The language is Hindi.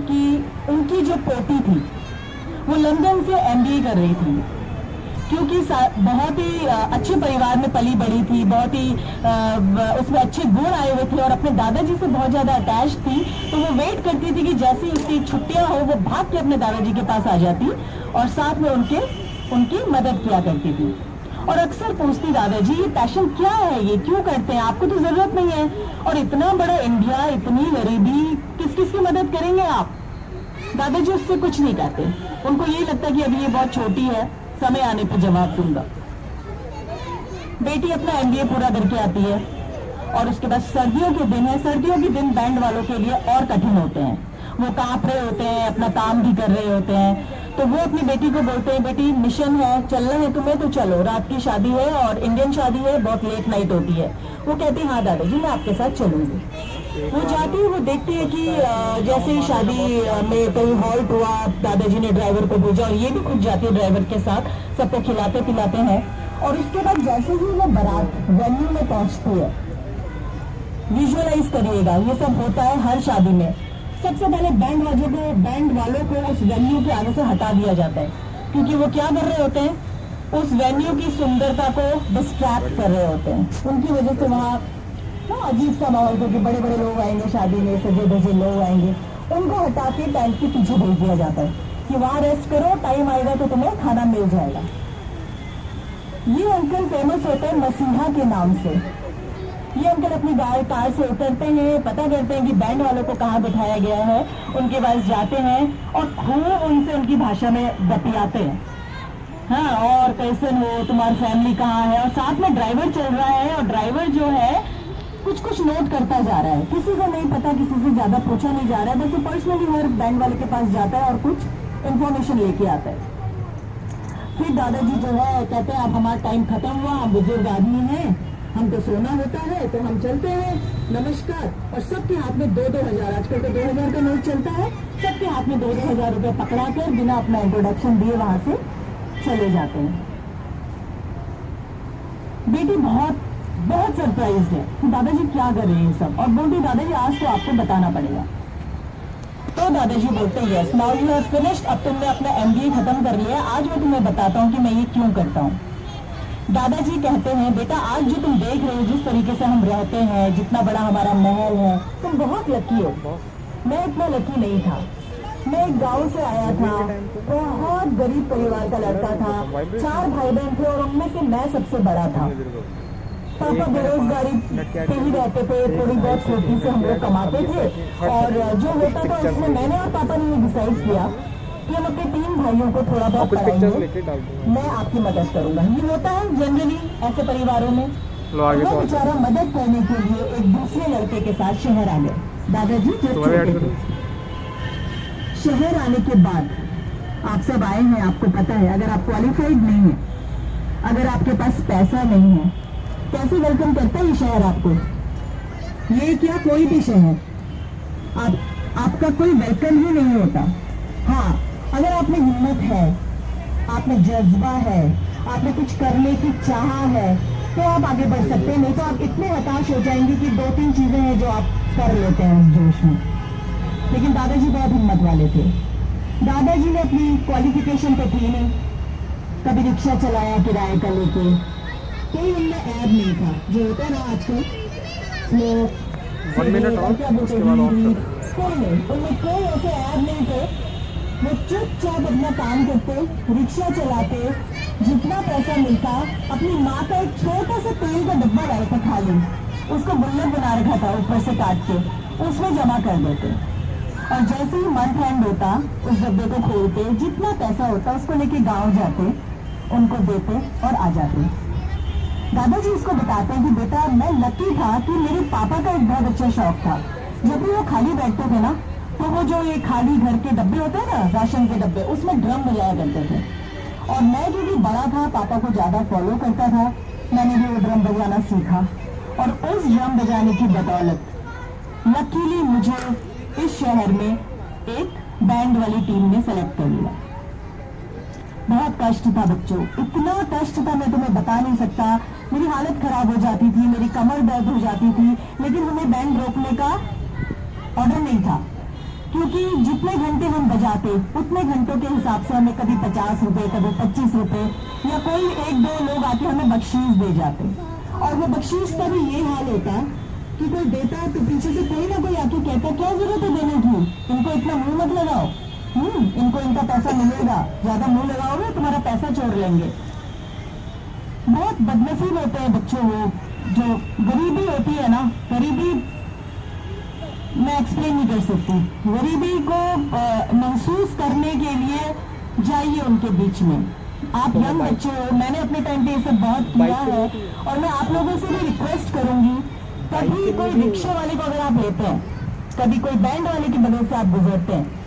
कि उनकी जो पोती थी वो लंदन से एमबीए कर रही थी, क्योंकि बहुत ही अच्छे परिवार में पली बड़ी थी, बहुत ही उसमें अच्छे गुण आए हुए थे और अपने दादाजी से बहुत ज्यादा अटैच थी। तो वो वेट करती थी कि जैसे ही उसकी छुट्टियां हो वो भाग के अपने दादाजी के पास आ जाती और साथ में उनकी मदद किया करती थी। और अक्सर पूछती, दादाजी ये पैशन क्या है, ये क्यों करते हैं, आपको तो जरूरत नहीं है, और इतना बड़ा इंडिया, इतनी गरीबी, किस किस की मदद करेंगे आप। दादाजी उससे कुछ नहीं कहते, उनको यही लगता कि अभी ये बहुत छोटी है, समय आने पर जवाब दूंगा। बेटी अपना एमबीए पूरा करके आती है और उसके बाद सर्दियों के दिन है। सर्दियों के दिन बैंड वालों के लिए और कठिन होते हैं, वो कांप रहे होते हैं, अपना काम भी कर रहे होते हैं। तो वो अपनी बेटी को बोलते हैं, बेटी मिशन है, चलना है तुम्हें तो चलो, रात की शादी है और इंडियन शादी है, बहुत लेट नाइट होती है। वो कहती है हाँ दादाजी मैं आपके साथ चलूंगी। वो जाती है, वो देखती है कि जैसे ही शादी में कहीं हॉल्ट हुआ, दादाजी ने ड्राइवर को भेजा और ये भी खुद जाती है ड्राइवर के साथ, सबको खिलाते पिलाते हैं। और उसके बाद जैसे ही वो बारात वेन्यू में पहुंचती है, विजुअलाइज करिएगा, ये सब होता है हर शादी में। सबसे पहले बैंड वालों को उस वेन्यू के आगे से हटा दिया जाता है, क्योंकि वो क्या कर रहे होते हैं, उस वेन्यू की सुंदरता को डिस्ट्रैक्ट कर रहे होते हैं। उनकी वजह से वहाँ अजीब सा माहौल, क्योंकि बड़े बड़े लोग आएंगे शादी में, सजे धजे लोग आएंगे, उनको हटा के टेंट के पीछे भेज दिया जाता है कि वहाँ रेस्ट करो, टाइम आएगा तो तुम्हें खाना मिल जाएगा। ये अंकल फेमस होते हैं मसीहा के नाम से। ये अंकल अपनी कार से उतरते हैं, पता करते हैं कि बैंड वालों को कहाँ बिठाया गया है, उनके पास जाते हैं और खूब उनसे उनकी भाषा में बतियाते हैं। हाँ, और कैसन हो, तुम्हारी फैमिली कहाँ है, और साथ में ड्राइवर चल रहा है और ड्राइवर जो है कुछ नोट करता जा रहा है। किसी को नहीं पता, किसी से ज्यादा पूछा नहीं जा रहा है, बस वो पर्सनली हर बैंड वाले के पास जाता है और कुछ इन्फॉर्मेशन लेके आता है। फिर दादाजी जो है कहते हैं अब हमारा टाइम खत्म हुआ, हम बुजुर्ग आदमी हैं, हम तो सोना होता है, तो हम चलते हैं, नमस्कार। और सबके हाथ में 2-2 हजार, आजकल तो 2000 का नोट चलता है, सबके हाथ में 2-2 हजार रुपए पकड़ा कर बिना अपना इंट्रोडक्शन दिए वहां से चले जाते हैं। बेटी बहुत सरप्राइज्ड है कि दादाजी क्या कर रहे हैं सब, और बोलती दादाजी आज तो आपको बताना पड़ेगा। तो दादाजी बोलते हैं yes now you have finished, अब तुमने अपना एमबीए खत्म कर लिया, आज मैं तुम्हें बताता हूँ कि मैं ये क्यों करता हूँ। दादाजी कहते हैं बेटा आज जो तुम देख रहे हो, जिस तरीके से हम रहते हैं, जितना बड़ा हमारा महल है, तुम बहुत लकी हो। मैं इतना लकी नहीं था, मैं एक गांव से आया था, बहुत गरीब परिवार का लड़का था, 4 भाई बहन थे और उनमें से मैं सबसे बड़ा था। पापा बेरोजगारी पे ही रहते थे, थोड़ी बहुत छोटी से हम लोग कमाते थे, और जो होता था उसमें मैंने और पापा ने ये डिसाइड किया कि हम अपने 3 भाइयों को थोड़ा बहुत पढ़ाएंगे, मैं आपकी मदद करूंगा। ये होता है जनरली ऐसे परिवारों में। वो बेचारा मदद करने के लिए एक दूसरे लड़के के साथ शहर आ गए। दादाजी शहर आने के बाद आप सब आए हैं, आपको पता है अगर आप क्वालिफाइड नहीं है, अगर आपके पास पैसा नहीं है, कैसे वेलकम करता है ये शहर आपको। ये क्या कोई भी शहर आपका कोई वेलकम ही नहीं होता। हाँ, अगर आप में हिम्मत है, आप में जज्बा है, आप में कुछ करने की चाह है, तो आप आगे बढ़ सकते हैं, नहीं तो आप इतने हताश हो जाएंगे कि 2-3 चीजें हैं जो आप कर लेते हैं उस जोश में। लेकिन दादाजी बहुत हिम्मत वाले थे। दादाजी ने अपनी क्वालिफिकेशन तो थी नहीं, कभी रिक्शा चलाया किराए का लेके, कोई उनमें ऐड नहीं था जो होता है ना आजकल, कोई नहीं, उनमें कोई ऐसे ऐड नहीं थे। वो चुपचाप अपना काम करते, रिक्शा चलाते, जितना पैसा मिलता अपनी माँ का एक छोटा सा तेल का डब्बा लाया था खाली, उसको गुल्लक बना रखा था ऊपर से काट के, उसमें जमा कर देते, और जैसे ही मंथ एंड होता उस डब्बे को खोलते, जितना पैसा होता उसको लेके गांव जाते, उनको देते और आ जाते। दादाजी इसको बताते हैं कि बेटा मैं लकी था कि मेरे पापा का एक बहुत अच्छा शौक था, जब भी वो खाली बैठते थे ना, तो वो जो ये खाली घर के डब्बे होते हैं ना, राशन के डब्बे, उसमें ड्रम बजाया करते थे। और मैं क्योंकि बड़ा था, पापा को ज्यादा फॉलो करता था, मैंने भी वो ड्रम बजाना सीखा, और उस ड्रम बजाने की बदौलत लकीली मुझे इस शहर में एक बैंड वाली टीम ने सेलेक्ट कर लिया। बहुत कष्ट था बच्चों, इतना कष्ट था मैं तुम्हें बता नहीं सकता। मेरी हालत खराब हो जाती थी, मेरी कमर दर्द हो जाती थी, लेकिन हमें बैंड रोकने का ऑर्डर नहीं था, क्योंकि जितने घंटे हम बजाते उतने घंटों के हिसाब से हमें कभी 50 रुपए, कभी 25 रुपए या कोई एक दो लोग आके हमें बख्शीश दे जाते। और वो बख्शीश का भी ये हाल होता कि कोई देता है तो पीछे से कोई ना कोई आके कहता क्या जरूरत है देने की, इनको इतना मुंह मत लगाओ, इनको इनका पैसा मिलेगा, ज्यादा मुंह लगाओगे तुम्हारा पैसा छोड़ लेंगे। बहुत बदनसीब होते हैं बच्चों, वो जो गरीबी होती है ना, गरीबी मैं एक्सप्लेन नहीं कर सकती। गरीबी को महसूस करने के लिए जाइए उनके बीच में। आप यंग बच्चे हो, मैंने अपने टाइम पे ये सब बहुत किया है और मैं आप लोगों से भी रिक्वेस्ट करूंगी, कभी कोई रिक्शे वाले को अगर आप लेते हैं, कभी कोई बैंड वाले की वजह से आप गुजरते हैं,